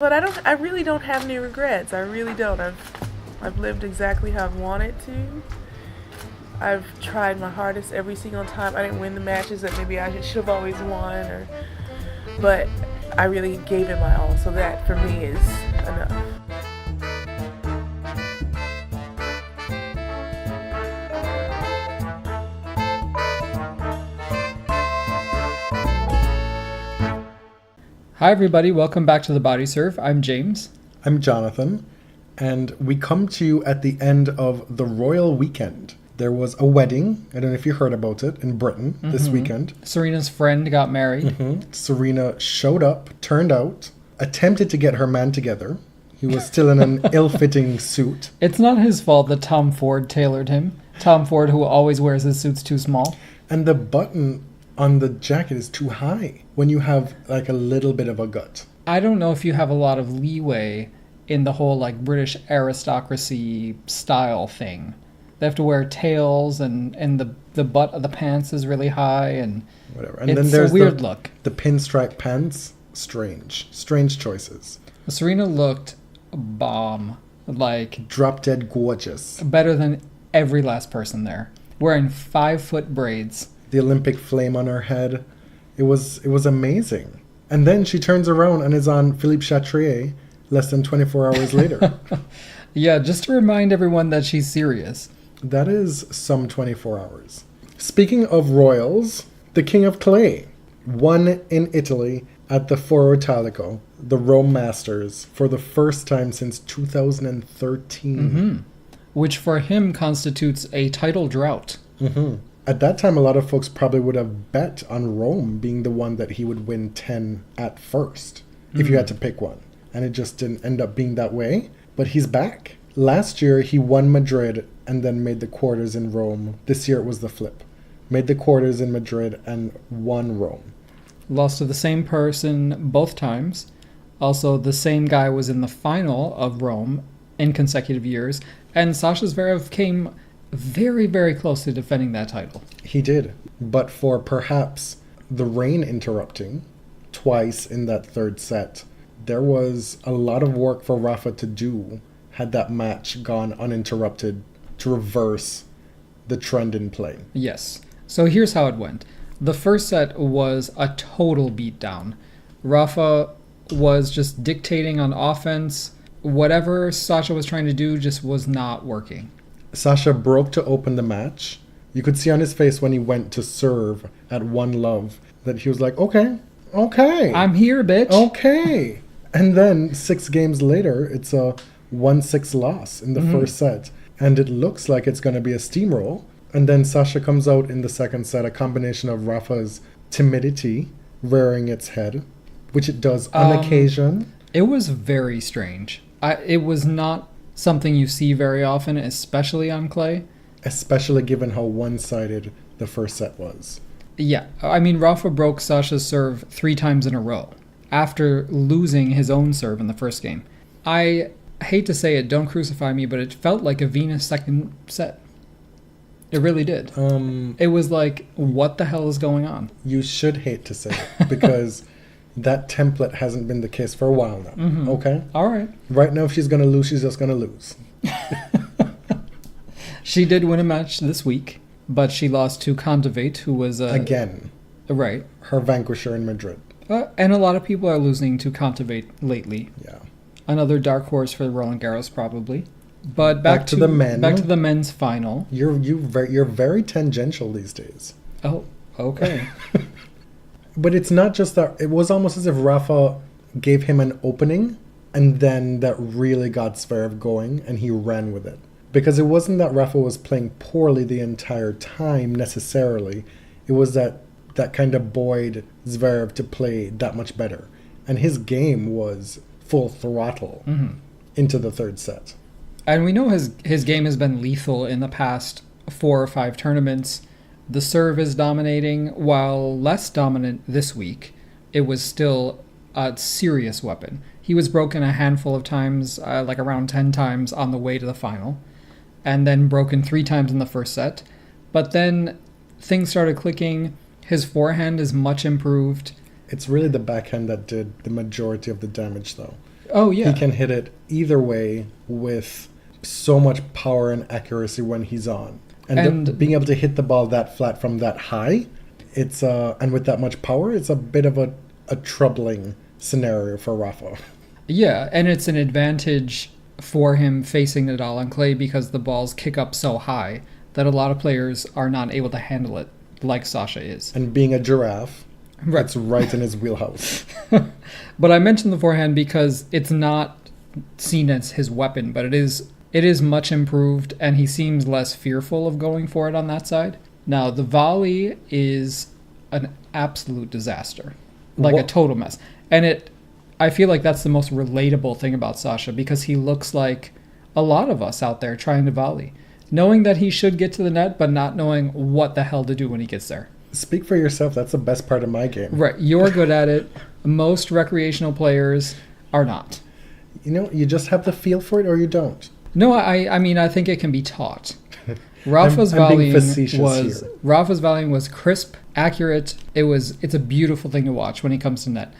But I really don't have any regrets. I really don't. I've lived exactly how I've wanted to. I've tried my hardest every single time. I didn't win the matches that maybe I should have always won, but I really gave it my all. So that for me is enough. Hi everybody, welcome back to the Body Serve. I'm James. I'm Jonathan, and we come to you at the end of the royal weekend. There was a wedding, I don't know if you heard about it, in Britain this weekend. Serena's friend got married. Serena showed up, turned out, attempted to get her man together. He was still in an ill-fitting suit. It's not his fault that Tom Ford tailored him. Tom Ford, who always wears his suits too small. And the button on the jacket is too high when you have like a little bit of a gut. I don't know if you have a lot of leeway in the whole like British aristocracy style thing. They have to wear tails and the butt of the pants is really high and whatever. And it's then there's a weird look. The pinstripe pants, strange choices. Serena looked bomb, like drop dead gorgeous. Better than every last person there. Wearing 5-foot braids. The Olympic flame on her head. It was amazing. And then she turns around and is on Philippe Chatrier less than 24 hours later. Yeah, just to remind everyone that she's serious. That is some 24 hours. Speaking of royals, the King of Clay won in Italy at the Foro Italico, the Rome Masters, for the first time since 2013. Which for him constitutes a title drought. At that time, a lot of folks probably would have bet on Rome being the one that he would win 10 at first, if you had to pick one. And it just didn't end up being that way. But he's back. Last year, he won Madrid and then made the quarters in Rome. This year, it was the flip. Made the quarters in Madrid and won Rome. Lost to the same person both times. Also, the same guy was in the final of Rome in consecutive years. And Sascha Zverev came very, very close to defending that title. He did. But for perhaps the rain interrupting twice in that third set, there was a lot of work for Rafa to do had that match gone uninterrupted to reverse the trend in play. Yes. So here's how it went. The first set was a total beatdown. Rafa was just dictating on offense. Whatever Sascha was trying to do just was not working. Sascha broke to open the match. You could see on his face when he went to serve at 1-love that he was like, okay. I'm here, bitch. Okay. And then 6 games later, it's a 1-6 loss in the first set. And it looks like it's going to be a steamroll. And then Sascha comes out in the second set, a combination of Rafa's timidity rearing its head, which it does on occasion. It was very strange. It was not something you see very often, especially on clay. Especially given how one-sided the first set was. Yeah, I mean, Rafa broke Sasha's serve 3 times in a row after losing his own serve in the first game. I hate to say it, don't crucify me, but it felt like a Venus second set. It really did. It was like, what the hell is going on? You should hate to say it, because that template hasn't been the case for a while now. Okay? All right. Right now, if she's going to lose, she's just going to lose. She did win a match this week, but she lost to Kontaveit, who was... Again. Right. Her vanquisher in Madrid. And a lot of people are losing to Kontaveit lately. Yeah. Another dark horse for Roland Garros, probably. But back to the men. Back to the men's final. You're very tangential these days. Oh, okay. But it's not just that. It was almost as if Rafa gave him an opening, and then that really got Zverev going, and he ran with it. Because it wasn't that Rafa was playing poorly the entire time, necessarily. It was that kind of buoyed Zverev to play that much better. And his game was full throttle into the third set. And we know his game has been lethal in the past 4 or 5 tournaments. The serve is dominating, while less dominant this week. It was still a serious weapon. He was broken a handful of times, like around 10 times on the way to the final, and then broken 3 times in the first set. But then things started clicking. His forehand is much improved. It's really the backhand that did the majority of the damage, though. Oh, yeah. He can hit it either way with so much power and accuracy when he's on. And being able to hit the ball that flat from that high, it's and with that much power, it's a bit of a troubling scenario for Rafa. Yeah, and it's an advantage for him facing Nadal on clay because the balls kick up so high that a lot of players are not able to handle it like Sascha is. And being a giraffe, Right. it's right in his wheelhouse. But I mentioned the forehand because it's not seen as his weapon, but it is much improved, and he seems less fearful of going for it on that side. Now, the volley is an absolute disaster, like a total mess. And I feel like that's the most relatable thing about Sascha because he looks like a lot of us out there trying to volley, knowing that he should get to the net, but not knowing what the hell to do when he gets there. Speak for yourself. That's the best part of my game. Right. You're good at it. Most recreational players are not. You just have the feel for it or you don't. No, I mean, I think it can be taught. Rafa's I'm being volleying facetious here. Rafa's volleying was crisp, accurate. It's a beautiful thing to watch when he comes to net.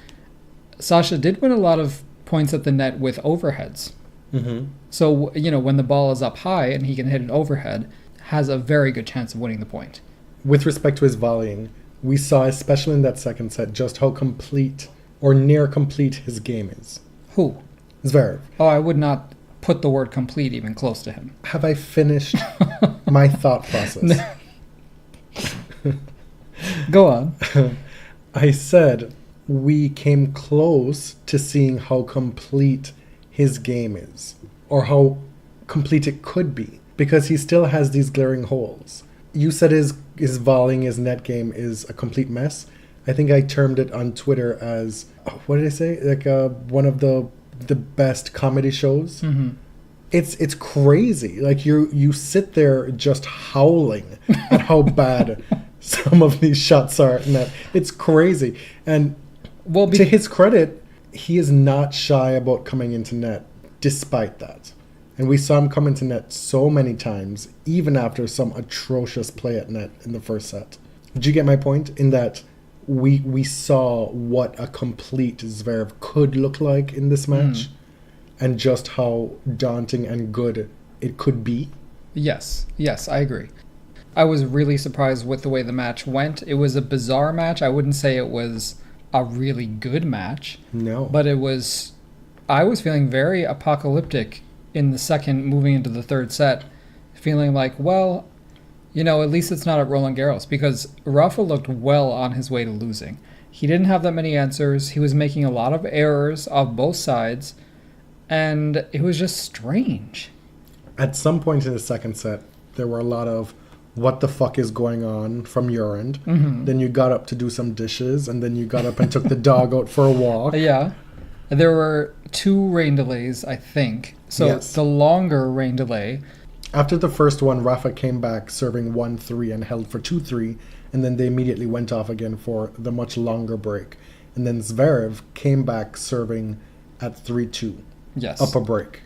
Sascha did win a lot of points at the net with overheads. Mm-hmm. So, when the ball is up high and he can hit an overhead, has a very good chance of winning the point. With respect to his volleying, we saw, especially in that second set, just how complete or near complete his game is. Who? Zverev. Oh, I would not put the word complete even close to him. Have I finished my thought process? Go on. I said we came close to seeing how complete his game is, or how complete it could be, because he still has these glaring holes. You said his volleying, his net game is a complete mess. I think I termed it on Twitter as, what did I say? Like one of the best comedy shows. Mm-hmm. It's crazy. Like you sit there just howling at how bad some of these shots are. And it's crazy. And to his credit, he is not shy about coming into net despite that. And we saw him come into net so many times, even after some atrocious play at net in the first set. Did you get my point? In that we saw what a complete Zverev could look like in this match, and just how daunting and good it could be. Yes, I agree. I was really surprised with the way the match went. It was a bizarre match. I wouldn't say it was a really good match. No. But I was feeling very apocalyptic in the second, moving into the third set, feeling like, well, at least it's not at Roland Garros, because Rafa looked well on his way to losing. He didn't have that many answers. He was making a lot of errors of both sides, and it was just strange. At some point in the second set, there were a lot of what the fuck is going on from your end. Mm-hmm. Then you got up to do some dishes, and then you got up and took the dog out for a walk. Yeah. There were 2 rain delays, I think. So yes. The longer rain delay. After the first one, Rafa came back serving 1-3 and held for 2-3, and then they immediately went off again for the much longer break. And then Zverev came back serving at 3-2. Yes. Up a break.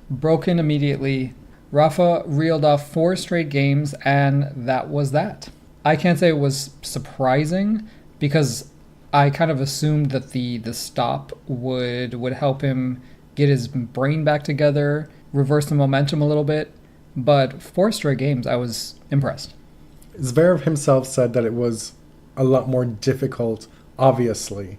Broken immediately. Rafa reeled off 4 straight games, and that was that. I can't say it was surprising, because I kind of assumed that the stop would help him get his brain back together, reverse the momentum a little bit. But 4 straight games, I was impressed. Zverev himself said that it was a lot more difficult, obviously,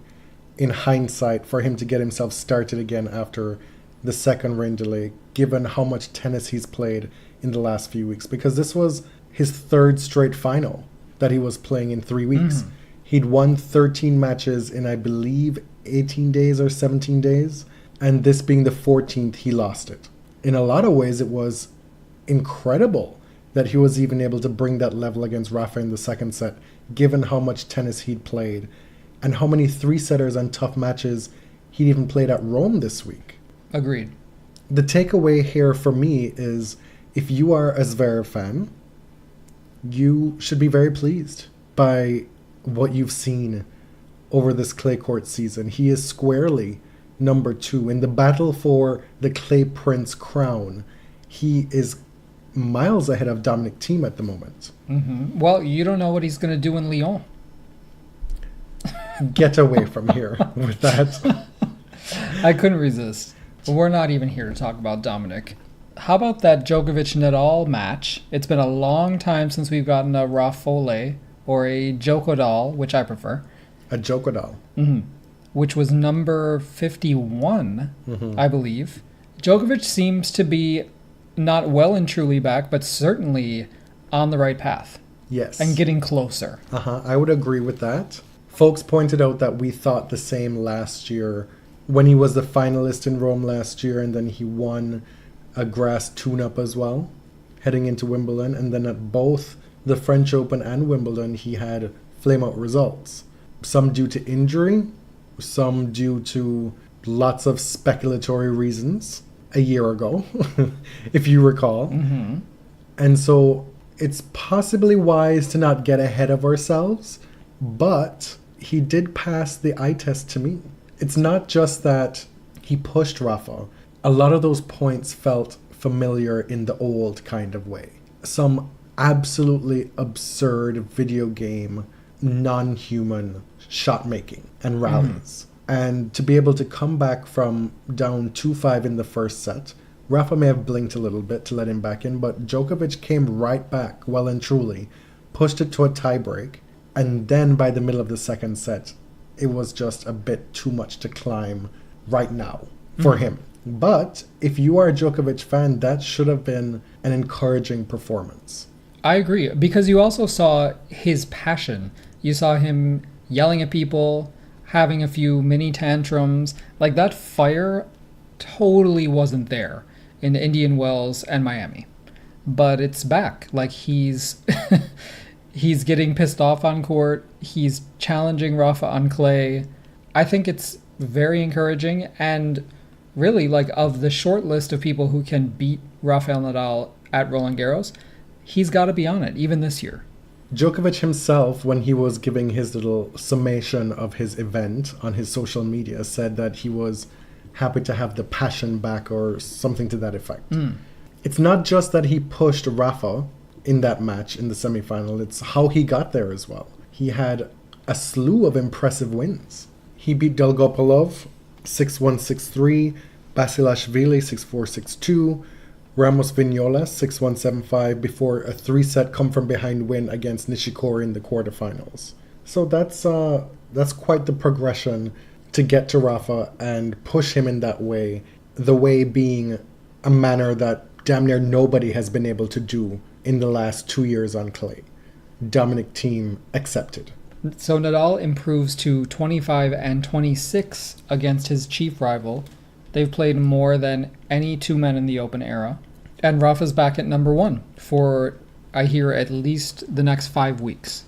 in hindsight, for him to get himself started again after the second rain delay, given how much tennis he's played in the last few weeks. Because this was his 3rd straight final that he was playing in 3 weeks. Mm. He'd won 13 matches in, I believe, 18 days or 17 days. And this being the 14th, he lost it. In a lot of ways, it was incredible that he was even able to bring that level against Rafa in the second set, given how much tennis he'd played and how many 3-setters and tough matches he'd even played at Rome this week. Agreed. The takeaway here for me is, if you are a Zverev fan, you should be very pleased by what you've seen over this clay court season. He is squarely number 2 in the battle for the Clay Prince crown. He is miles ahead of Dominic Thiem at the moment. Mm-hmm. Well, you don't know what he's going to do in Lyon. Get away from here with that. I couldn't resist. We're not even here to talk about Dominic. How about that Djokovic-Nadal match? It's been a long time since we've gotten a Rafa or a Djokodal, which I prefer. A Djokodal. Which was number 51, I believe. Djokovic seems to be not well and truly back, but certainly on the right path. Yes. And getting closer. I would agree with that. Folks pointed out that we thought the same last year when he was the finalist in Rome last year, and then he won a grass tune-up as well, heading into Wimbledon. And then at both the French Open and Wimbledon, he had flame-out results. Some due to injury, some due to lots of speculatory reasons a year ago, if you recall. And so it's possibly wise to not get ahead of ourselves, but he did pass the eye test to me. It's not just that he pushed Rafa. A lot of those points felt familiar in the old kind of way. Some absolutely absurd video game, non-human shot making and rallies. And to be able to come back from down 2-5 in the first set, Rafa may have blinked a little bit to let him back in, but Djokovic came right back well and truly, pushed it to a tiebreak, and then by the middle of the second set, it was just a bit too much to climb right now for him. But if you are a Djokovic fan, that should have been an encouraging performance. I agree, because you also saw his passion. You saw him yelling at people, having a few mini tantrums. Like, that fire totally wasn't there in Indian Wells and Miami. But it's back. Like, he's he's getting pissed off on court. He's challenging Rafa on clay. I think it's very encouraging. And really, like, of the short list of people who can beat Rafael Nadal at Roland Garros, he's got to be on it, even this year. Djokovic himself, when he was giving his little summation of his event on his social media, said that he was happy to have the passion back or something to that effect. It's not just that he pushed Rafa in that match in the semifinal, it's how he got there as well. He had a slew of impressive wins. He beat Dolgopolov 6-1, 6-3, Basilashvili 6-4, 6-2, Ramos Vignola 6-1, 7-5 before a 3-set come-from-behind win against Nishikori in the quarterfinals. So that's quite the progression to get to Rafa and push him in that way, the way being a manner that damn near nobody has been able to do in the last 2 years on clay. Dominic Thiem accepted. So Nadal improves to 25 and 26 against his chief rival. They've played more than any two men in the Open era. And Rafa's back at number 1 for, I hear, at least the next 5 weeks.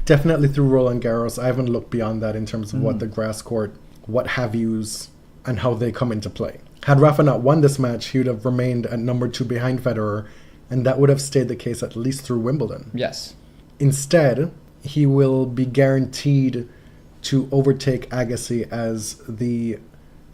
Definitely through Roland Garros. I haven't looked beyond that in terms of what the grass court, what have yous, and how they come into play. Had Rafa not won this match, he would have remained at number 2 behind Federer, and that would have stayed the case at least through Wimbledon. Yes. Instead, he will be guaranteed to overtake Agassi as the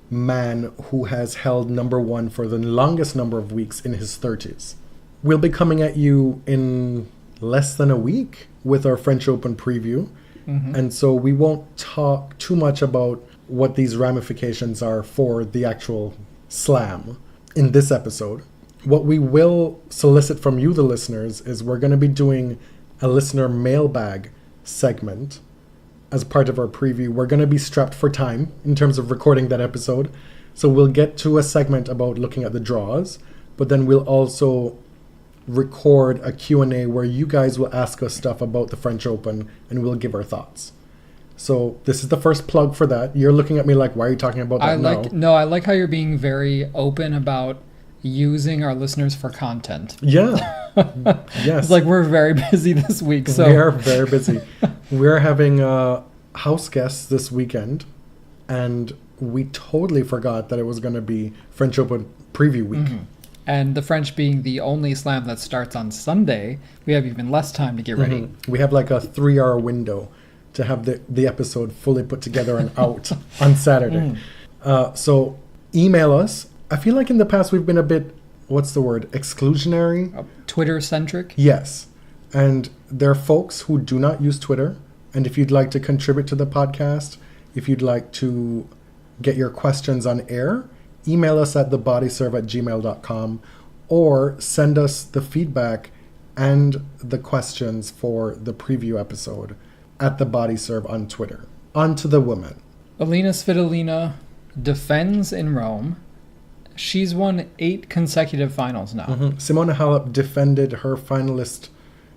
man who has held number 1 for the longest number of weeks in his 30s. We'll be coming at you in less than a week with our French Open preview. And so we won't talk too much about what these ramifications are for the actual slam in this episode. What we will solicit from you, the listeners, is we're going to be doing a listener mailbag segment as part of our preview. We're going to be strapped for time in terms of recording that episode. So we'll get to a segment about looking at the draws, but then we'll also record a Q&A where you guys will ask us stuff about the French Open and we'll give our thoughts. So this is the first plug for that. You're looking at me like, why are you talking about that now? I like how you're being very open about using our listeners for content. Yeah. Yes. It's like we're very busy this week. So we are very busy. We're having house guests this weekend, and we totally forgot that it was going to be French Open preview week. And the French being the only slam that starts on Sunday, we have even less time to get ready. We have like a 3-hour window to have the episode fully put together and out on Saturday. So email us. I feel like in the past we've been a bit, what's the word, exclusionary? Twitter-centric? Yes. And there are folks who do not use Twitter. And if you'd like to contribute to the podcast, if you'd like to get your questions on air, email us at thebodyserve@gmail.com or send us the feedback and the questions for the preview episode at the Bodyserve on Twitter. On to the women. Elina Svitolina defends in Rome. She's won 8 consecutive finals now. Simona Halep defended her finalist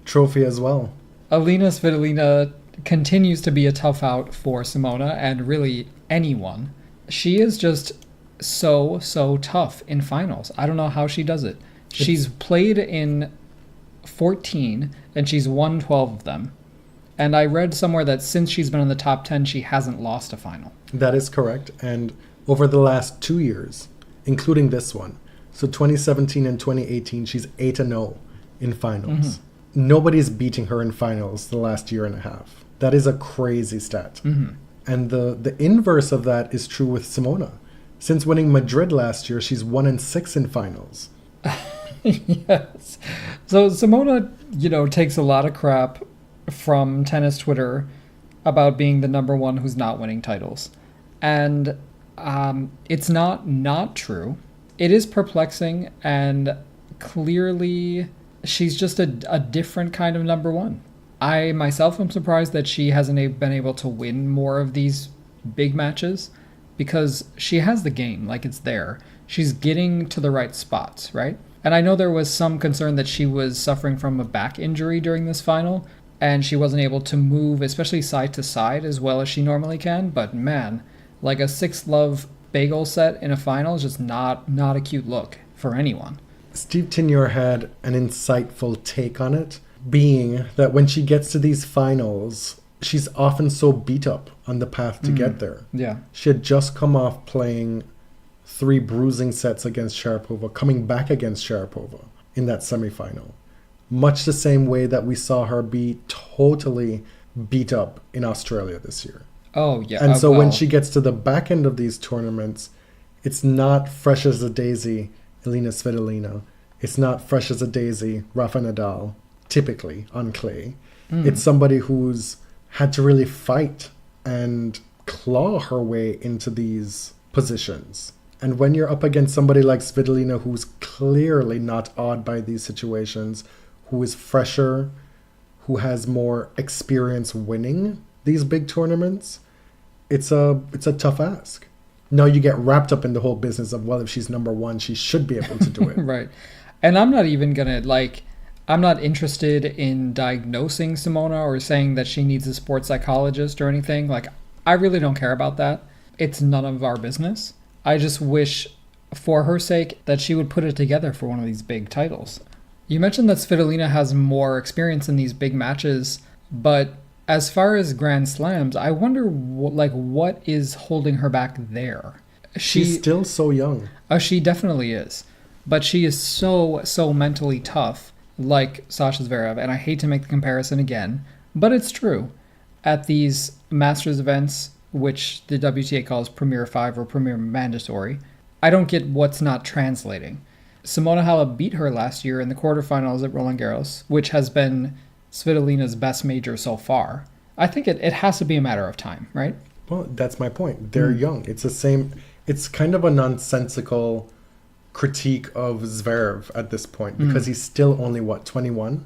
trophy as well. Elina Svitolina continues to be a tough out for Simona and really anyone. She is just so tough in finals. I don't know how she does it. She's played in 14 and she's won 12 of them. And I read somewhere that since she's been in the top 10, she hasn't lost a final. That is correct. And over the last 2 years, including this one, so 2017 and 2018, she's 8-0 in finals. Nobody's beating her in finals the last year and a half. That is a crazy stat. And the inverse of that is true with Simona. Since winning Madrid last year, she's 1-6 in finals. Yes. So Simona, takes a lot of crap from tennis Twitter about being the number one who's not winning titles. And it's not true. It is perplexing, and clearly she's just a different kind of number one. I myself am surprised that she hasn't been able to win more of these big matches, because she has the game, like it's there. She's getting to the right spots, right? And I know there was some concern that she was suffering from a back injury during this final, and she wasn't able to move, especially side to side, as well as she normally can. But man, like a 6-love bagel set in a final is just not a cute look for anyone. Steve Tignor had an insightful take on it, being that when she gets to these finals, she's often so beat up on the path to get there. Yeah. She had just come off playing 3 bruising sets against Sharapova, coming back against Sharapova in that semifinal. Much the same way that we saw her be totally beat up in Australia this year. Oh, yeah. And so when she gets to the back end of these tournaments, it's not fresh as a daisy, Elina Svitolina. It's not fresh as a daisy, Rafa Nadal, typically on clay. It's somebody who's had to really fight and claw her way into these positions. And when you're up against somebody like Svitolina, who's clearly not awed by these situations, who is fresher, who has more experience winning these big tournaments, it's a tough ask. Now you get wrapped up in the whole business of, well, if she's number one, she should be able to do it. Right. And I'm not even going to, I'm not interested in diagnosing Simona or saying that she needs a sports psychologist or anything. I really don't care about that. It's none of our business. I just wish, for her sake, that she would put it together for one of these big titles. You mentioned that Svitolina has more experience in these big matches, but as far as Grand Slams, I wonder what is holding her back there. She's still so young. She definitely is. But she is so mentally tough, like Sascha Zverev, and I hate to make the comparison again, but it's true. At these Masters events, which the WTA calls Premier 5 or Premier Mandatory, I don't get what's not translating. Simona Halep beat her last year in the quarterfinals at Roland Garros, which has been Svitolina's best major so far. I think it has to be a matter of time, right? Well, that's my point. They're young. It's kind of a nonsensical critique of Zverev at this point, because he's still only, 21?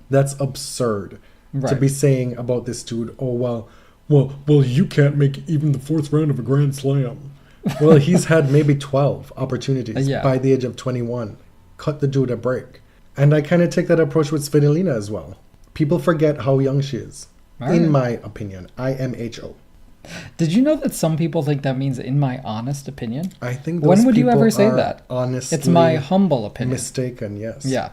That's absurd to be saying about this dude, well, you can't make even the 4th round of a Grand Slam. Well, he's had maybe 12 opportunities by the age of 21. Cut the dude a break. And I kind of take that approach with Svitolina as well. People forget how young she is. In my opinion. IMHO. Did you know that some people think that means in my honest opinion? I think those When would you people ever say are that? Honestly, it's my humble opinion. Mistaken, yes. Yeah.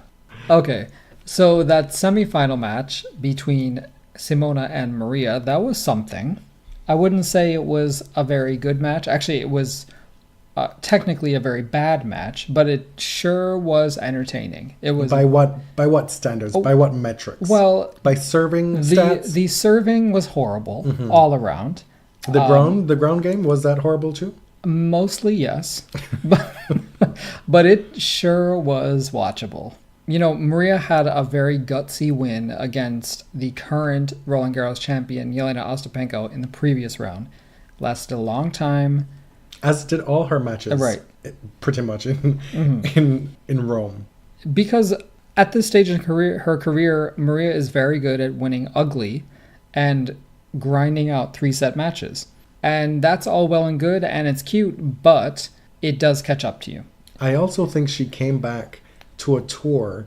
Okay. So that semifinal match between Simona and Maria, that was something. I wouldn't say it was a very good match. Actually, it was technically a very bad match, but it sure was entertaining. It was by what standards? By what metrics? Well, by serving stats? The serving was horrible all around. The ground game, was that horrible too? Mostly yes, but it sure was watchable. Maria had a very gutsy win against the current Roland Garros champion, Jelena Ostapenko, in the previous round. Lasted a long time. As did all her matches. Right. Pretty much in Rome. Because at this stage in her career, Maria is very good at winning ugly and grinding out 3-set matches. And that's all well and good, and it's cute, but it does catch up to you. I also think she came back to a tour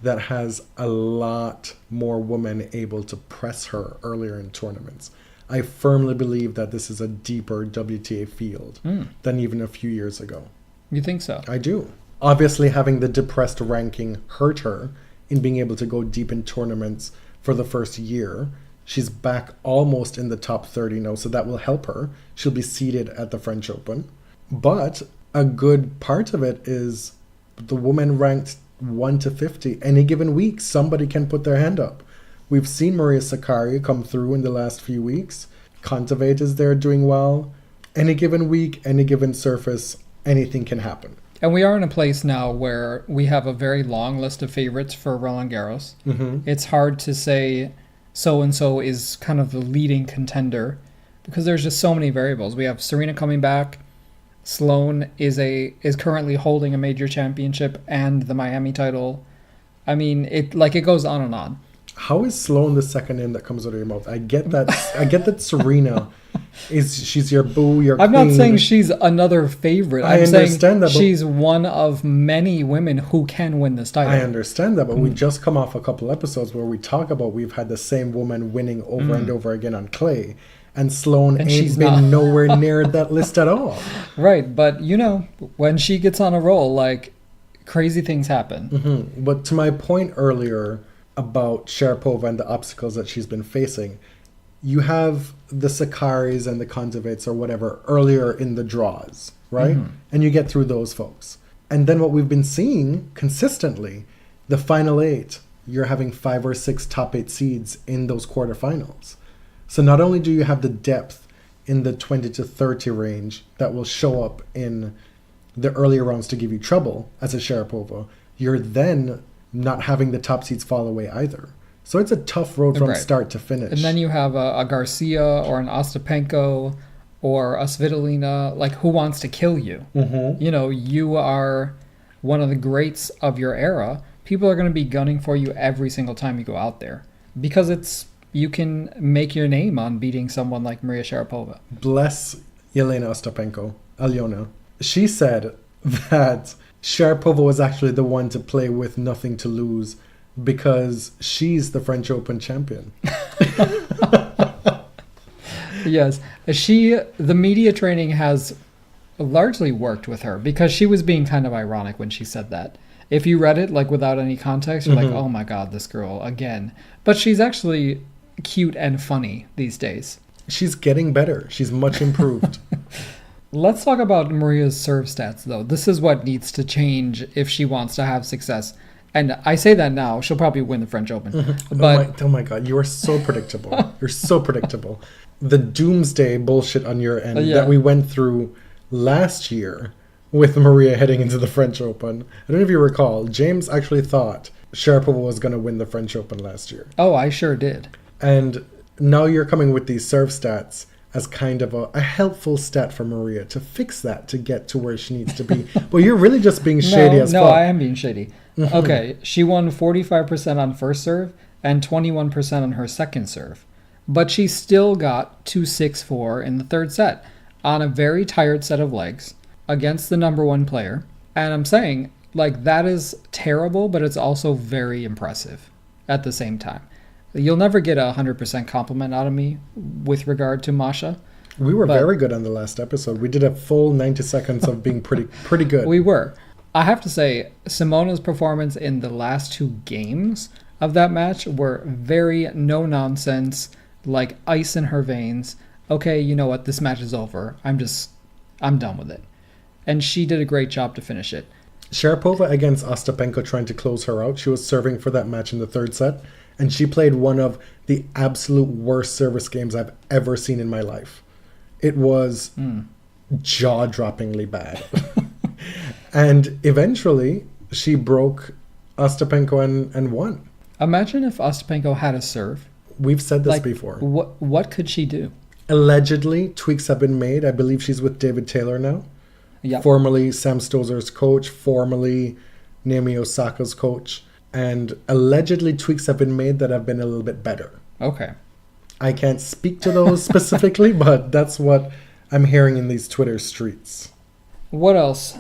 that has a lot more women able to press her earlier in tournaments. I firmly believe that this is a deeper WTA field than even a few years ago. You think so? I do. Obviously, having the depressed ranking hurt her in being able to go deep in tournaments for the first year. She's back almost in the top 30 now, so that will help her. She'll be seeded at the French Open. But a good part of it is the woman ranked 1 to 50. Any given week, somebody can put their hand up. We've seen Maria Sakkari come through in the last few weeks. Kontaveit is there doing well. Any given week, any given surface, anything can happen. And we are in a place now where we have a very long list of favorites for Roland Garros. It's hard to say so-and-so is kind of the leading contender because there's just so many variables. We have Serena coming back. Sloane is currently holding a major championship and the Miami title. I mean, it goes on and on. How is Sloane the second name that comes out of your mouth? I get that Serena she's your boo, your I'm queen. not saying she's another favorite. I understand that, but she's one of many women who can win this title. I understand that, but we just come off a couple episodes where we talk about we've had the same woman winning over and over again on clay. And Sloane ain't been nowhere near that list at all. Right, but when she gets on a roll, like, crazy things happen. But to my point earlier about Sharapova and the obstacles that she's been facing, you have the Sakkaris and the Kontaveits or whatever earlier in the draws, right? And you get through those folks. And then what we've been seeing consistently, the final 8, you're having 5 or 6 top 8 seeds in those quarterfinals. So not only do you have the depth in the 20 to 30 range that will show up in the earlier rounds to give you trouble as a Sharapova, you're then not having the top seeds fall away either. So it's a tough road from start to finish. And then you have a Garcia or an Ostapenko or a Svitolina, like, who wants to kill you? You are one of the greats of your era. People are going to be gunning for you every single time you go out there because you can make your name on beating someone like Maria Sharapova. Bless Elena Ostapenko, Alyona. She said that Sharapova was actually the one to play with nothing to lose because she's the French Open champion. Yes. The media training has largely worked with her because she was being kind of ironic when she said that. If you read it, like, without any context, you're like, oh my God, this girl again. But she's actually cute and funny these days. She's getting better. She's much improved. Let's talk about Maria's serve stats, though. This is what needs to change if she wants to have success. And I say that now. She'll probably win the French Open. But oh my God, you are so predictable. You're so predictable. The doomsday bullshit on your end that we went through last year with Maria heading into the French Open. I don't know if you recall, James actually thought Sharapova was going to win the French Open last year. Oh, I sure did. And now you're coming with these serve stats as kind of a helpful stat for Maria to fix that, to get to where she needs to be. Well, you're really just being shady as fuck. No, I am being shady. Okay, she won 45% on first serve and 21% on her second serve. But she still got 2-6-4 in the third set on a very tired set of legs against the number one player. And I'm saying, like, that is terrible, but it's also very impressive at the same time. You'll never get a 100% compliment out of me with regard to Masha. We were very good on the last episode. We did a full 90 seconds of being pretty good. We were. I have to say, Simona's performance in the last 2 games of that match were very no-nonsense, like ice in her veins. Okay, you know what? This match is over. I'm done with it. And she did a great job to finish it. Sharapova against Ostapenko trying to close her out. She was serving for that match in the third set. And she played one of the absolute worst service games I've ever seen in my life. It was jaw-droppingly bad. And eventually, she broke Ostapenko and won. Imagine if Ostapenko had a serve. We've said this before. What could she do? Allegedly, tweaks have been made. I believe she's with David Taylor now. Yeah. Formerly Sam Stosur's coach, formerly Naomi Osaka's coach. And allegedly tweaks have been made that have been a little bit better. Okay. I can't speak to those specifically, but that's what I'm hearing in these Twitter streets. What else?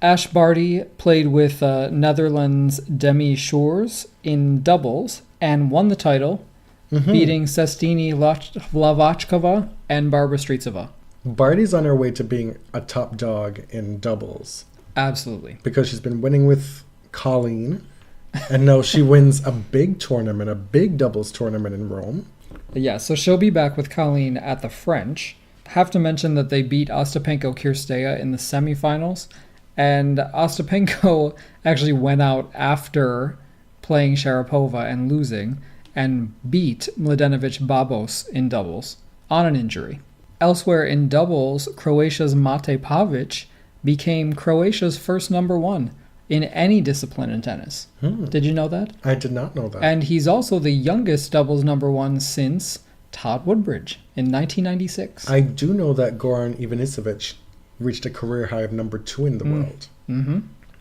Ash Barty played with Netherlands' Demi Shores in doubles and won the title, beating Sestini Lavachkova and Barbara Streisova. Barty's on her way to being a top dog in doubles. Absolutely. Because she's been winning with Colleen, and now she wins a big tournament, a big doubles tournament in Rome. Yeah, so she'll be back with Colleen at the French. Have to mention that they beat Ostapenko-Kirstea in the semifinals, and Ostapenko actually went out after playing Sharapova and losing and beat Mladenovic-Babos in doubles on an injury. Elsewhere in doubles, Croatia's Mate Pavic became Croatia's first number one in any discipline in tennis. Did you know that? I did not know that. And he's also the youngest doubles number one since Todd Woodbridge in 1996. I do know that Goran Ivanisevic reached a career high of number 2 in the world.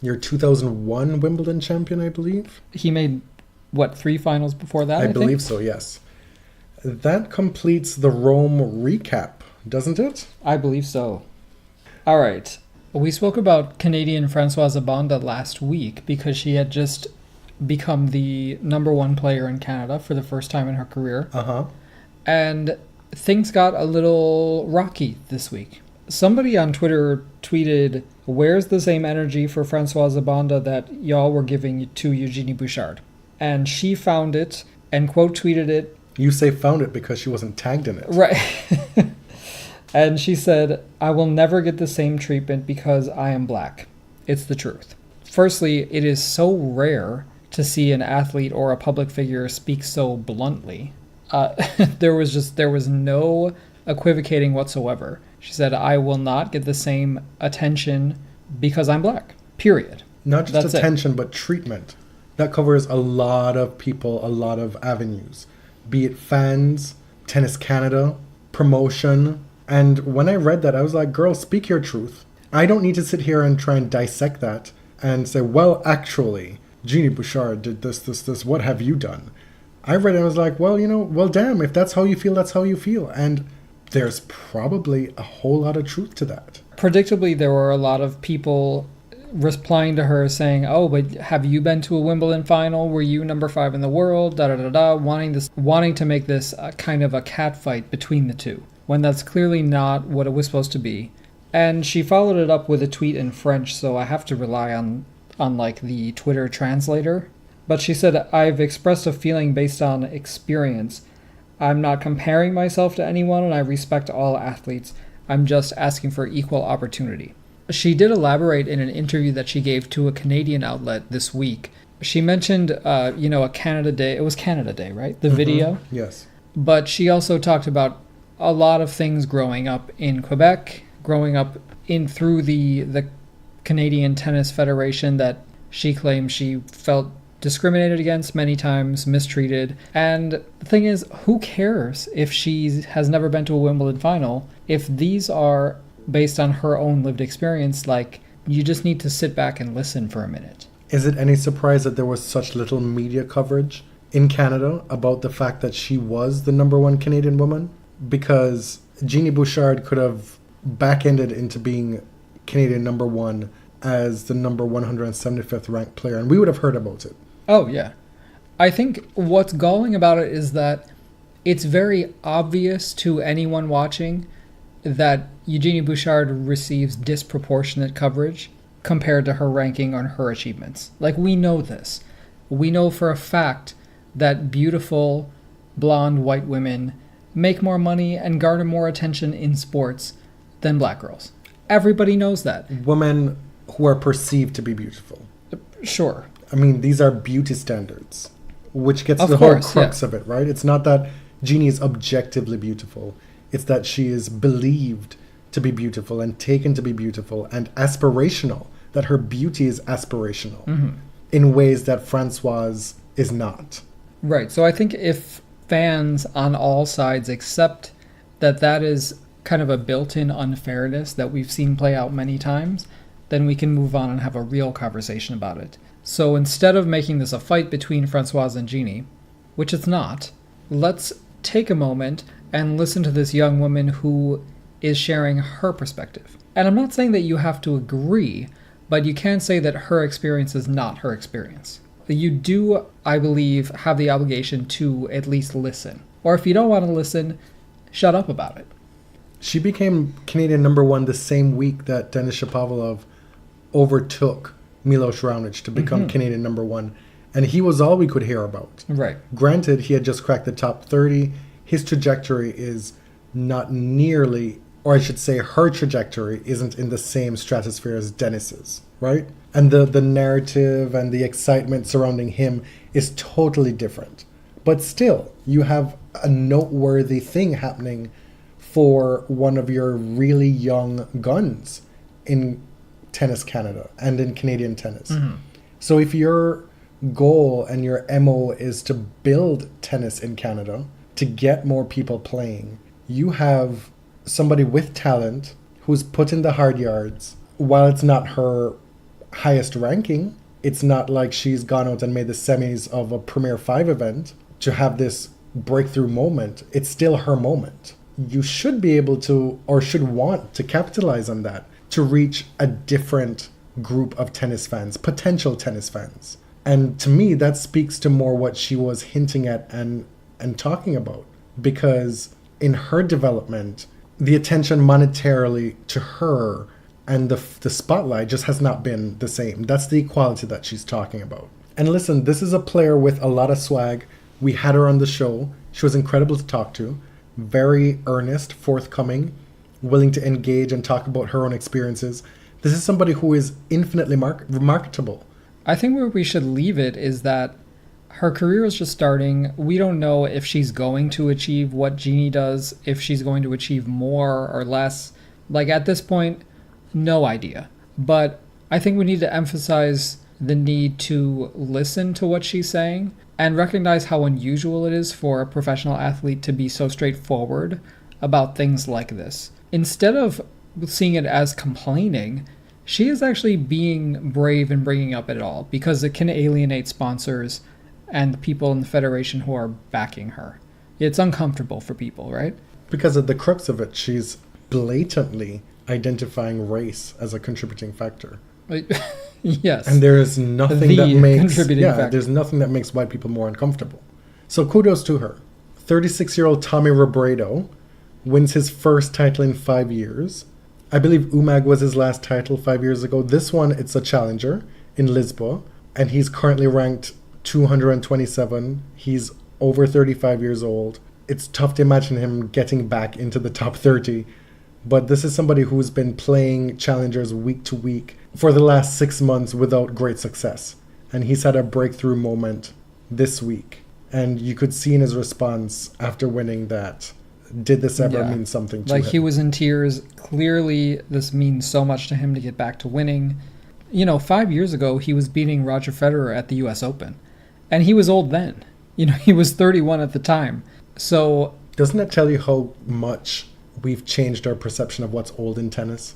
Your 2001 Wimbledon champion, I believe? He made, 3 finals before that, I think? believe so, yes. That completes the Rome recap, doesn't it? I believe so. All right. We spoke about Canadian Francoise Abanda last week because she had just become the number one player in Canada for the first time in her career. And things got a little rocky this week. Somebody on Twitter tweeted, "Where's the same energy for Francoise Abanda that y'all were giving to Eugenie Bouchard?" And she found it and quote tweeted it. You say found it because she wasn't tagged in it. Right. And she said, "I will never get the same treatment because I am black. It's the truth." Firstly, it is so rare to see an athlete or a public figure speak so bluntly. There was no equivocating whatsoever. She said, "I will not get the same attention because I'm black. Period." Not just That's attention, but treatment. That covers a lot of people, a lot of avenues. Be it fans, Tennis Canada, promotion. And when I read that, I was like, girl, speak your truth. I don't need to sit here and try and dissect that and say, well, actually, Jeannie Bouchard did this. What have you done? I read it and I was like, well, damn, if that's how you feel, that's how you feel. And there's probably a whole lot of truth to that. Predictably, there were a lot of people replying to her saying, "Oh, but have you been to a Wimbledon final? Were you number 5 in the world? Wanting to make this kind of a catfight between the two, when that's clearly not what it was supposed to be. And she followed it up with a tweet in French, so I have to rely on like the Twitter translator. But she said, "I've expressed a feeling based on experience. I'm not comparing myself to anyone, and I respect all athletes. I'm just asking for equal opportunity." She did elaborate in an interview that she gave to a Canadian outlet this week. She mentioned, a Canada Day. It was Canada Day, right? The video. Yes. But she also talked about a lot of things growing up in Quebec, growing up through the Canadian Tennis Federation that she claims she felt discriminated against many times, mistreated. And the thing is, who cares if she has never been to a Wimbledon final? If these are based on her own lived experience, you just need to sit back and listen for a minute. Is it any surprise that there was such little media coverage in Canada about the fact that she was the number 1 Canadian woman? Because Jeannie Bouchard could have back-ended into being Canadian number 1 as the number 175th ranked player, and we would have heard about it. Oh, yeah. I think what's galling about it is that it's very obvious to anyone watching that Eugenie Bouchard receives disproportionate coverage compared to her ranking on her achievements. We know this. We know for a fact that beautiful, blonde, white women make more money and garner more attention in sports than black girls. Everybody knows that. Women who are perceived to be beautiful. Sure. I mean, these are beauty standards, which gets Of the course, whole crux of it, right? It's not that Jeannie is objectively beautiful. It's that she is believed to be beautiful and taken to be beautiful and aspirational, that her beauty is aspirational in ways that Francoise is not. Right. So I think if fans on all sides accept that is kind of a built-in unfairness that we've seen play out many times, then we can move on and have a real conversation about it. So instead of making this a fight between Francoise and Jeannie, which it's not, let's take a moment and listen to this young woman who is sharing her perspective. And I'm not saying that you have to agree, but you can say that her experience is not her experience. You do, I believe, have the obligation to at least listen. Or if you don't want to listen, shut up about it. She became Canadian #1 the same week that Denis Shapovalov overtook Milos Raonic to become Canadian #1. And he was all we could hear about. Right. Granted, he had just cracked the top 30. His trajectory is not nearly, or I should say her trajectory isn't in the same stratosphere as Denis's, right? And the narrative and the excitement surrounding him is totally different. But still, you have a noteworthy thing happening for one of your really young guns in Tennis Canada and in Canadian tennis. So if your goal and your MO is to build tennis in Canada, to get more people playing, you have somebody with talent who's put in the hard yards. While it's not her highest ranking, it's not like she's gone out and made the semis of a Premier 5 event to have this breakthrough moment. It's still her moment. You should be able to, or should want to capitalize on that, to reach a different group of tennis fans, potential tennis fans. And to me, that speaks to more what she was hinting at and talking about. Because in her development, the attention monetarily to her and the spotlight just has not been the same. That's the equality that she's talking about. And listen, this is a player with a lot of swag. We had her on the show. She was incredible to talk to. Very earnest, forthcoming, willing to engage and talk about her own experiences. This is somebody who is infinitely marketable. I think where we should leave it is that her career is just starting. We don't know if she's going to achieve what Jeannie does, if she's going to achieve more or less. Like, at this point, no idea. But I think we need to emphasize the need to listen to what she's saying and recognize how unusual it is for a professional athlete to be so straightforward about things like this. Instead of seeing it as complaining, she is actually being brave and bringing up it all because it can alienate sponsors and the people in the federation who are backing her. It's uncomfortable for people, right? Because at the crux of it, she's blatantly identifying race as a contributing factor. Yes. And there is nothing that makes factor. There's nothing that makes white people more uncomfortable. So kudos to her. 36-year-old Tommy Robredo wins his first title in 5 years. I believe Umag was his last title 5 years ago. This one, it's a challenger in Lisboa, and he's currently ranked 227. He's over 35 years old. It's tough to imagine him getting back into the top 30. But this is somebody who's been playing challengers week to week for the last 6 months without great success. And he's had a breakthrough moment this week. And you could see in his response after winning that, did this ever mean something to him? Like, he was in tears. Clearly, this means so much to him to get back to winning. 5 years ago, he was beating Roger Federer at the US Open. And he was old then. He was 31 at the time. So doesn't that tell you how much we've changed our perception of what's old in tennis?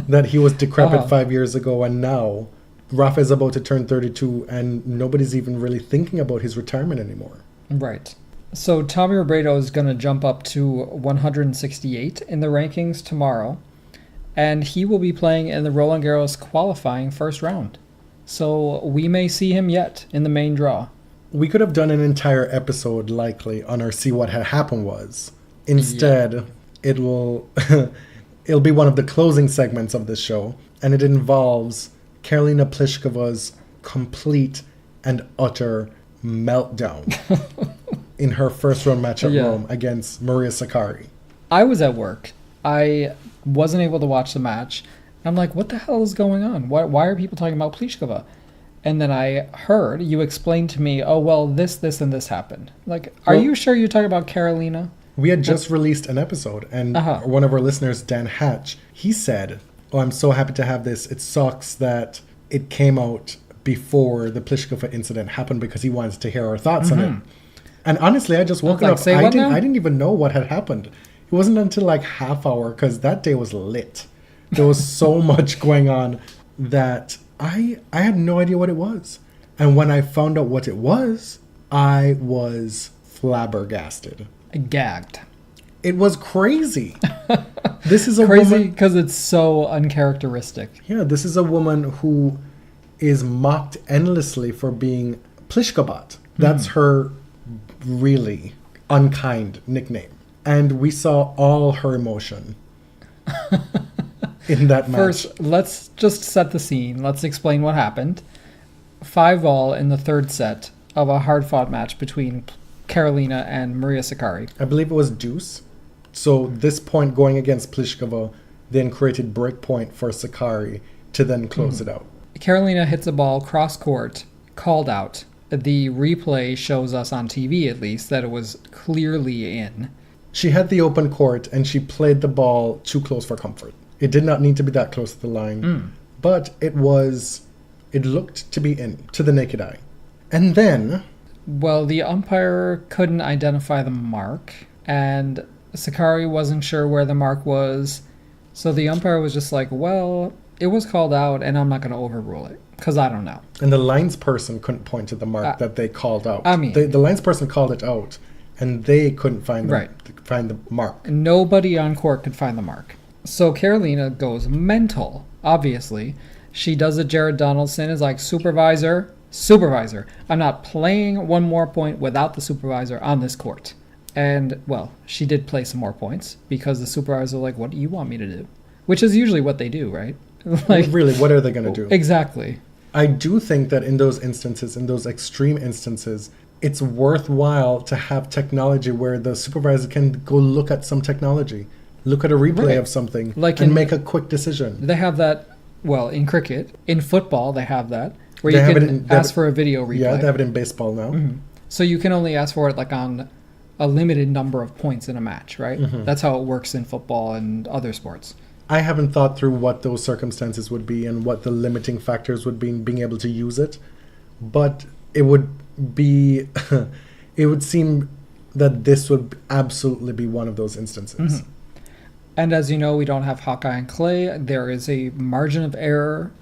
That he was decrepit 5 years ago, and now Rafa is about to turn 32, and nobody's even really thinking about his retirement anymore. Right. So Tommy Robredo is going to jump up to 168 in the rankings tomorrow, and he will be playing in the Roland Garros qualifying first round. So we may see him yet in the main draw. We could have done an entire episode, likely, on our See What Had Happened Was. Instead, it'll be one of the closing segments of this show, and it involves Karolina Pliskova's complete and utter meltdown in her first round match at Rome against Maria Sakkari. I was at work. I wasn't able to watch the match. I'm like, what the hell is going on? Why are people talking about Pliskova? And then I heard you explain to me, oh, well, this, and this happened. Like, are you sure you're talking about Karolina? We had just released an episode, and one of our listeners, Dan Hatch, he said, oh, I'm so happy to have this. It sucks that it came out before the Pliskova incident happened because he wanted to hear our thoughts on it. And honestly, I just woke up. I didn't even know what had happened. It wasn't until like half hour, because that day was lit. There was so much going on that I had no idea what it was. And when I found out what it was, I was flabbergasted. Gagged. It was crazy. This is a Crazy woman. because it's so uncharacteristic. Yeah, this is a woman who is mocked endlessly for being Pliskova. That's her really unkind nickname. And we saw all her emotion in that match. First, let's just set the scene. Let's explain what happened. 5-all in the third set of a hard-fought match between Karolina and Maria Sakkari. I believe it was deuce. So this point going against Pliskova then created break point for Sakkari to then close it out. Karolina hits a ball cross-court, called out. The replay shows us on TV, at least, that it was clearly in. She had the open court and she played the ball too close for comfort. It did not need to be that close to the line, but it looked to be in to the naked eye. And then... Well, the umpire couldn't identify the mark, and Sakkari wasn't sure where the mark was, so the umpire was just like, well, it was called out, and I'm not going to overrule it, because I don't know. And the lines person couldn't point to the mark that they called out. I mean... The lines person called it out, and they couldn't find the mark. Nobody on court could find the mark. So Karolina goes mental, obviously. She does a Jared Donaldson, is like, supervisor, I'm not playing one more point without the supervisor on this court. And, well, she did play some more points because the supervisor was like, what do you want me to do? Which is usually what they do, right? Like, really, what are they going to do? Exactly. I do think that in those instances, in those extreme instances, it's worthwhile to have technology where the supervisor can go look at some technology, look at a replay of something, like and make a quick decision. They have that, well, in cricket. In football, they have that, where you can ask for a video replay. Yeah, they have it in baseball now. So you can only ask for it like on a limited number of points in a match, right? That's how it works in football and other sports. I haven't thought through what those circumstances would be and what the limiting factors would be in being able to use it. But it would be, it would seem that this would absolutely be one of those instances. And as you know, we don't have Hawkeye on clay. There is a margin of error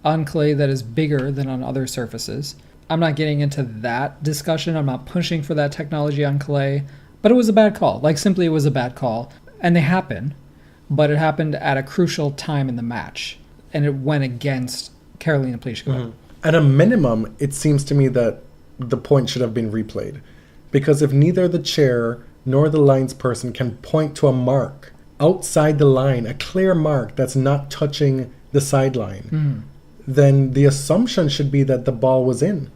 on clay that is bigger than on other surfaces. I'm not getting into that discussion. I'm not pushing for that technology on clay. But it was a bad call. Like, simply it was a bad call. And they happen. But it happened at a crucial time in the match. And it went against Karolina Pliskova. At a minimum, it seems to me that the point should have been replayed. Because if neither the chair nor the lines person can point to a mark outside the line, a clear mark that's not touching the sideline, then the assumption should be that the ball was in,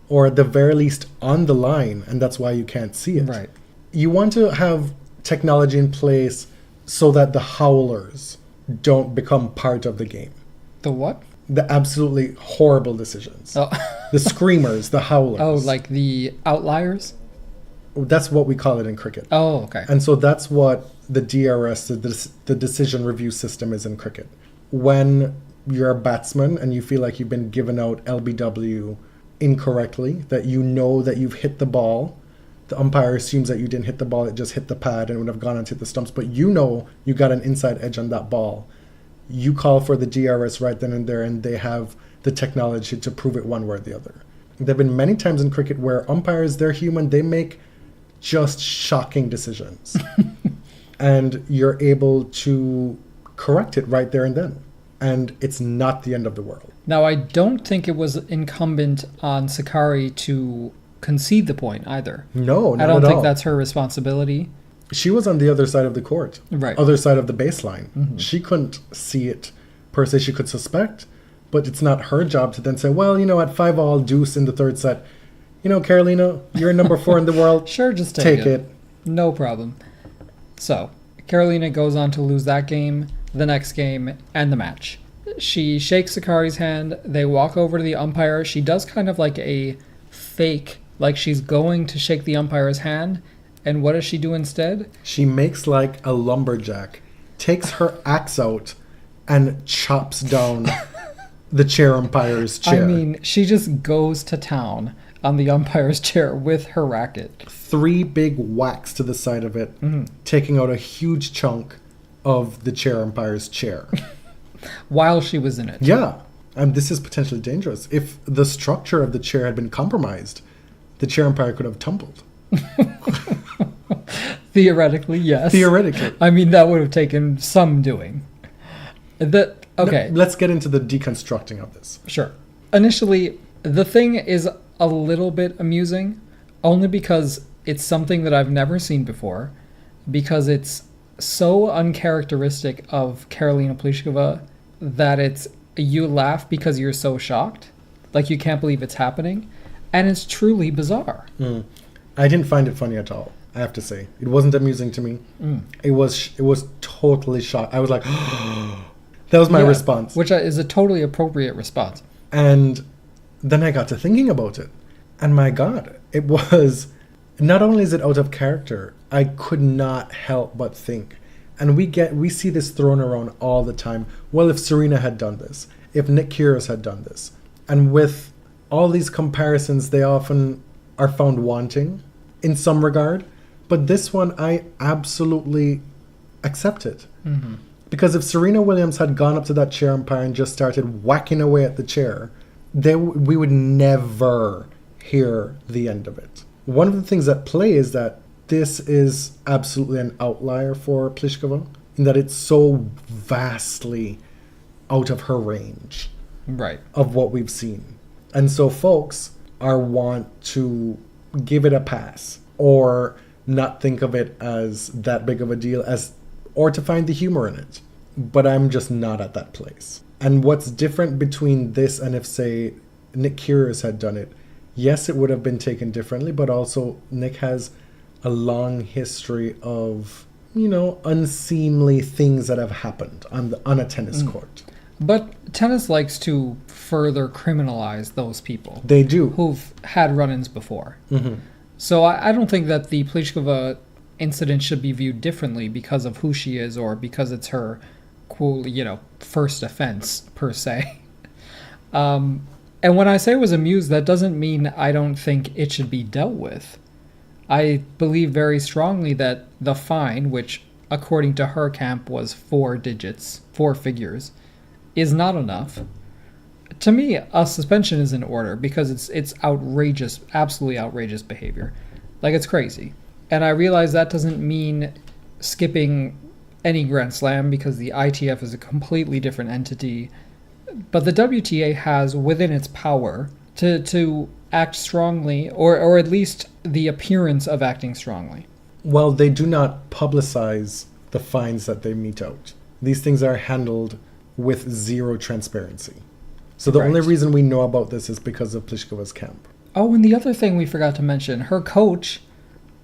or at the very least on the line, and that's why you can't see it. Right. You want to have technology in place so that the howlers don't become part of the game. The what? The absolutely horrible decisions. Oh. The screamers, the howlers. Oh, like the outliers? That's what we call it in cricket. Oh, okay. And so that's what the DRS, the decision review system, is in cricket. When you're a batsman and you feel like you've been given out LBW incorrectly, that you know that you've hit the ball, the umpire assumes that you didn't hit the ball, it just hit the pad and would have gone and hit the stumps, but you know you got an inside edge on that ball. You call for the DRS right then and there, and they have the technology to prove it one way or the other. There have been many times in cricket where umpires, they're human, they make just shocking decisions. And you're able to correct it right there and then. And it's not the end of the world. Now, I don't think it was incumbent on Sakkari to concede the point either. No, not I don't at think all. that's her responsibility. She was on the other side of the court. Right. Other side of the baseline. She couldn't see it per se. She could suspect, but it's not her job to then say, well, you know, at 5-all deuce in the third set, you know, Karolina, you're number 4 in the world. Sure, just take it. No problem. So, Karolina goes on to lose that game, the next game, and the match. She shakes Sakkari's hand. They walk over to the umpire. She does kind of like a fake, like she's going to shake the umpire's hand. And what does she do instead? She makes like a lumberjack, takes her axe out, and chops down the chair umpire's chair. I mean, she just goes to town on the umpire's chair with her racket. 3 big whacks to the side of it, taking out a huge chunk of the chair umpire's chair. While she was in it. Yeah. And this is potentially dangerous. If the structure of the chair had been compromised, the chair umpire could have tumbled. Theoretically, yes. Theoretically. I mean, that would have taken some doing. Okay. Let's get into the deconstructing of this. Sure. Initially, the thing is a little bit amusing, only because it's something that I've never seen before, because it's so uncharacteristic of Karolina Pliskova that you laugh because you're so shocked. Like, you can't believe it's happening. And it's truly bizarre. I didn't find it funny at all, I have to say. It wasn't amusing to me. It was totally shocked. I was like, that was my response. Which is a totally appropriate response. And then I got to thinking about it. And my God, it was, not only is it out of character, I could not help but think. And we see this thrown around all the time. Well, if Serena had done this, if Nick Kyrgios had done this. And with all these comparisons, they often are found wanting in some regard. But this one, I absolutely accept it. Because if Serena Williams had gone up to that chair umpire and just started whacking away at the chair, we would never hear the end of it. One of the things at play is that this is absolutely an outlier for Pliskova, in that it's so vastly out of her range of what we've seen. And so folks want to give it a pass or not think of it as that big of a deal, or to find the humor in it. But I'm just not at that place. And what's different between this and if, say, Nick Kyrgios had done it, yes, it would have been taken differently, but also Nick has a long history of, unseemly things that have happened on a tennis court. But tennis likes to further criminalize those people. They do. Who've had run-ins before. So I don't think that the Pliskova incident should be viewed differently because of who she is or because it's her, first offense, per se. And when I say I was amused, that doesn't mean I don't think it should be dealt with. I believe very strongly that the fine, which according to her camp was 4 figures, is not enough. To me, a suspension is in order because it's outrageous, absolutely outrageous behavior. Like, it's crazy. And I realize that doesn't mean skipping any Grand Slam because the ITF is a completely different entity. But the WTA has within its power to act strongly, or at least the appearance of acting strongly. Well, they do not publicize the fines that they mete out. These things are handled with zero transparency. So the only reason we know about this is because of Pliskova's camp. Oh, and the other thing we forgot to mention, her coach,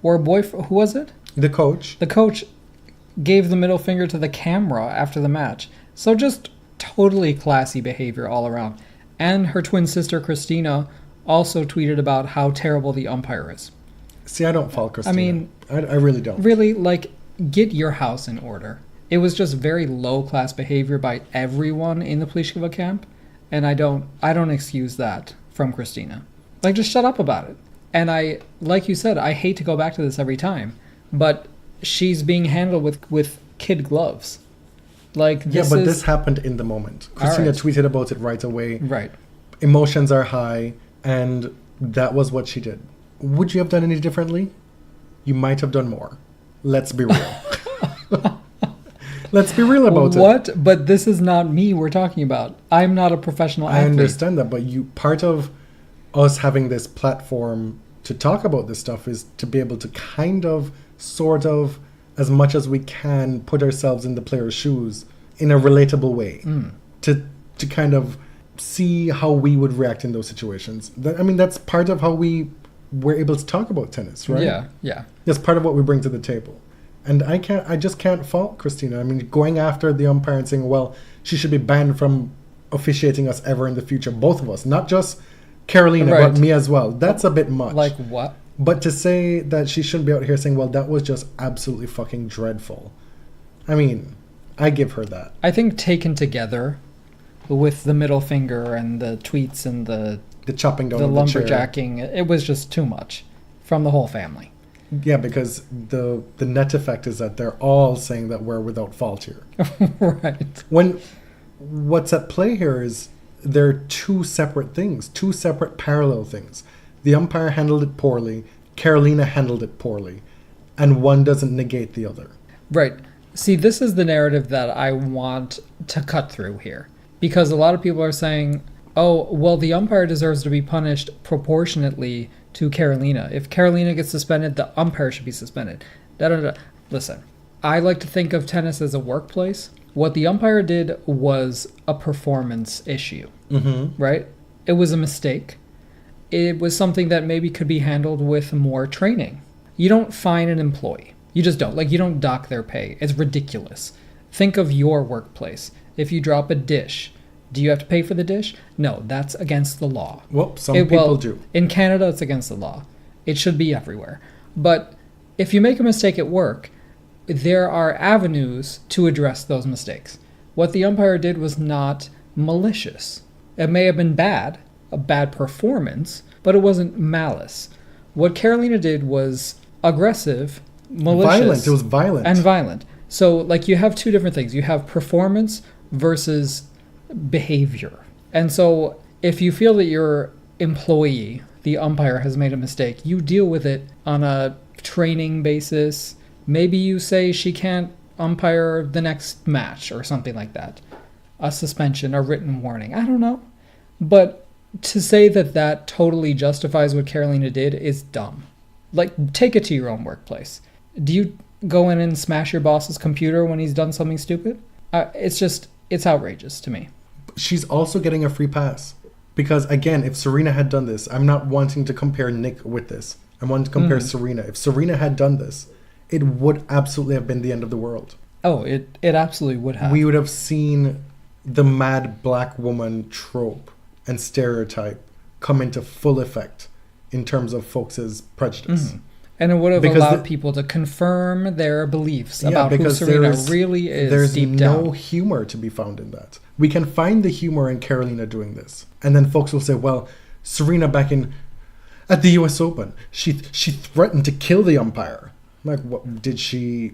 or boyfriend, who was it? The coach. The coach gave the middle finger to the camera after the match. So just totally classy behavior all around. And her twin sister, Christina, also tweeted about how terrible the umpire is. See, I don't follow Christina. I mean, I really don't. Really, get your house in order. It was just very low-class behavior by everyone in the Pliskova camp. And I don't excuse that from Christina. Just shut up about it. And like you said, I hate to go back to this every time, but she's being handled with kid gloves. This happened in the moment. Christina tweeted about it right away. Right. Emotions are high, and that was what she did. Would you have done any differently? You might have done more. Let's be real. Let's be real about it. What? But this is not me we're talking about. I'm not a professional athlete. I understand that, but part of us having this platform to talk about this stuff is to be able to kind of, sort of, as much as we can, put ourselves in the player's shoes in a relatable way. To kind of see how we would react in those situations. That's part of how we're able to talk about tennis, right? Yeah. That's part of what we bring to the table. And I just can't fault Christina. Going after the umpire and saying, well, she should be banned from officiating us ever in the future, both of us, not just Karolina, but me as well. That's a bit much. Like what? But to say that she shouldn't be out here saying, well, that was just absolutely fucking dreadful. I give her that. I think taken together, with the middle finger and the tweets and the chopping down the of the chair. lumberjacking. It was just too much from the whole family. Yeah, because the net effect is that they're all saying that we're without fault here. Right. When what's at play here is there are two separate things, two separate parallel things. The umpire handled it poorly, Karolina handled it poorly, and one doesn't negate the other. Right. See, this is the narrative that I want to cut through here. Because a lot of people are saying, oh, well, the umpire deserves to be punished proportionately to Karolina. If Karolina gets suspended, the umpire should be suspended. Da-da-da. Listen, I like to think of tennis as a workplace. What the umpire did was a performance issue, right? It was a mistake. It was something that maybe could be handled with more training. You don't fine an employee. You just don't. Like, you don't dock their pay. It's ridiculous. Think of your workplace. If you drop a dish, do you have to pay for the dish? No, that's against the law. Well, some people do. In Canada, it's against the law. It should be everywhere. But if you make a mistake at work, there are avenues to address those mistakes. What the umpire did was not malicious. It may have been bad, a bad performance, but it wasn't malice. What Karolina did was aggressive, malicious. Violent. It was violent. And violent. So, like, you have two different things. You have performance versus behavior. And so, if you feel that your employee, the umpire, has made a mistake, you deal with it on a training basis. Maybe you say she can't umpire the next match or something like that. A suspension, a written warning. I don't know. But to say that that totally justifies what Karolina did is dumb. Like, take it to your own workplace. Do you go in and smash your boss's computer when he's done something stupid? It's outrageous to me. She's also getting a free pass. Because, again, if Serena had done this, I'm not wanting to compare Nick with this. I want to compare Serena. If Serena had done this, it would absolutely have been the end of the world. Oh, it absolutely would have. We would have seen the mad black woman trope and stereotype come into full effect in terms of folks' prejudice. And it would have allowed people to confirm their beliefs about who Serena really is there's deep down. No humor to be found in that. We can find the humor in Karolina doing this. And then folks will say, well, Serena at the US Open, she threatened to kill the umpire. Like, what did she...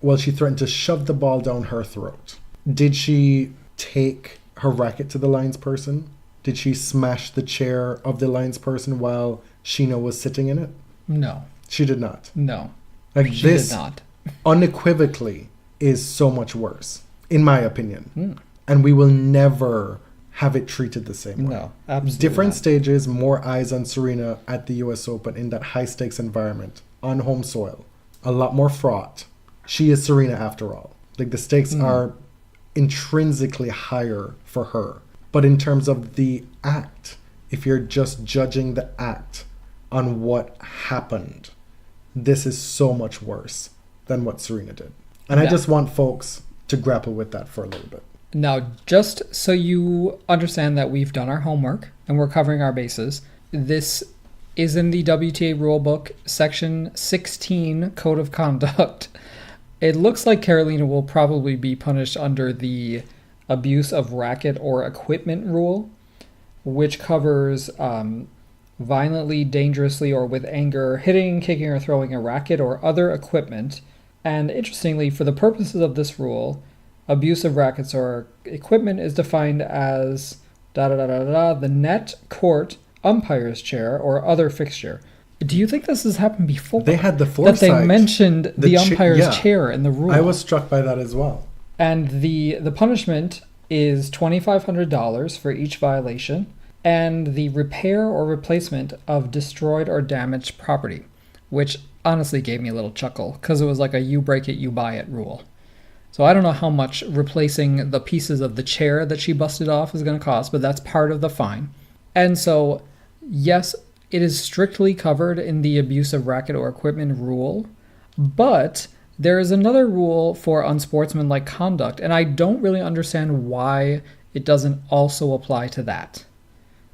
Well, she threatened to shove the ball down her throat. Did she take her racket to the linesperson? Did she smash the chair of the linesperson while Sheena was sitting in it? No. She did not. No. Like, she this did not. unequivocally is so much worse, in my opinion. And we will never have it treated the same way. No, absolutely Different not. stages, more eyes on Serena at the US Open in that high-stakes environment, on home soil. A lot more fraught. She is Serena after all. Like, the stakes are intrinsically higher for her. But in terms of the act, if you're just judging the act on what happened, this is so much worse than what Serena did. And I just want folks to grapple with that for a little bit. Now, just so you understand that we've done our homework and we're covering our bases, this is in the WTA rulebook, section 16, Code of Conduct. It looks like Karolina will probably be punished under the abuse of racket or equipment rule, which covers violently, dangerously, or with anger, hitting, kicking, or throwing a racket or other equipment. And interestingly, for the purposes of this rule, abuse of rackets or equipment is defined as the net, court, umpire's chair, or other fixture. Do you think this has happened before? They had the foresight. That they mentioned the umpire's chair in the rule. I was struck by that as well. And the punishment is $2,500 for each violation, and the repair or replacement of destroyed or damaged property, which honestly gave me a little chuckle, because it was like a you break it, you buy it rule. So I don't know how much replacing the pieces of the chair that she busted off is going to cost, but that's part of the fine. And so, yes, it is strictly covered in the abuse of racket or equipment rule, but there is another rule for unsportsmanlike conduct, and I don't really understand why it doesn't also apply to that.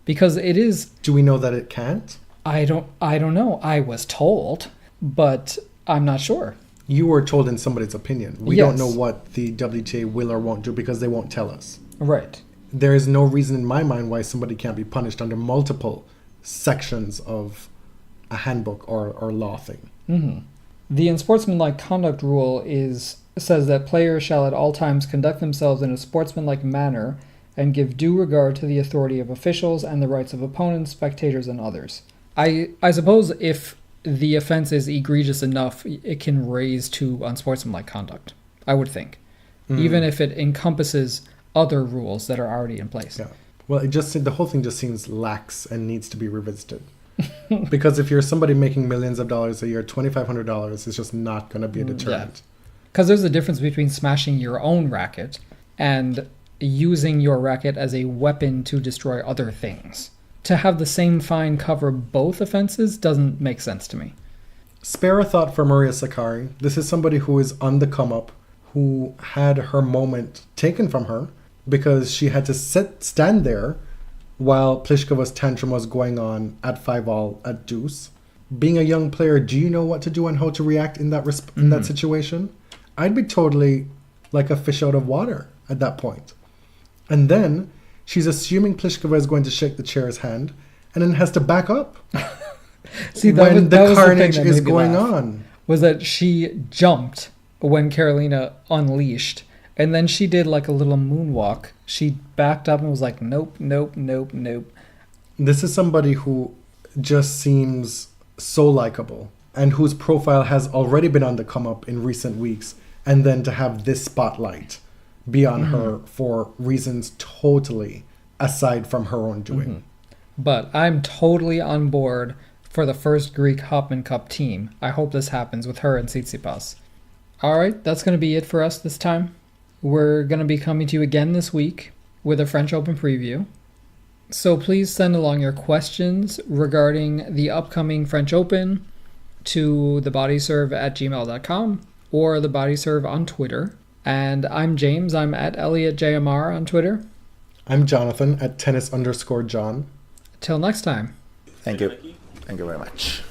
Because it is... Do we know that it can't? I don't know. I was told, but I'm not sure. You were told in somebody's opinion. We don't know what the WTA will or won't do because they won't tell us. Right. there is no reason in my mind why somebody can't be punished under multiple sections of a handbook or law thing. Mm-hmm. The unsportsmanlike conduct rule says that players shall at all times conduct themselves in a sportsmanlike manner and give due regard to the authority of officials and the rights of opponents, spectators, and others. I suppose if the offense is egregious enough, it can raise to unsportsmanlike conduct, I would think, even if it encompasses other rules that are already in place. Yeah. Well, the whole thing just seems lax and needs to be revisited. Because if you're somebody making millions of dollars a year, $2,500 is just not going to be a deterrent. Because there's a difference between smashing your own racket and using your racket as a weapon to destroy other things. To have the same fine cover both offenses doesn't make sense to me. Spare a thought for Maria Sakkari. This is somebody who is on the come up, who had her moment taken from her because she had to stand there while Pliskova's tantrum was going on at 5-all at deuce. Being a young player, do you know what to do and how to react in that in that situation? I'd be totally like a fish out of water at that point. And then she's assuming Pliskova is going to shake the chair's hand and then has to back up. See, when the carnage is going on. Was that she jumped when Karolina unleashed, and then she did like a little moonwalk. She backed up and was like, nope, nope, nope, nope. This is somebody who just seems so likable and whose profile has already been on the come up in recent weeks. And then to have this spotlight be on her for reasons totally aside from her own doing. But I'm totally on board for the first Greek Hopman Cup team. I hope this happens with her and Tsitsipas. All right, that's going to be it for us this time. We're going to be coming to you again this week with a French Open preview. So please send along your questions regarding the upcoming French Open to thebodyserve@gmail.com or thebodyserve on Twitter. And I'm James. I'm at ElliotJMR on Twitter. I'm Jonathan at tennis_John. Till next time. Thank you. Thank you very much.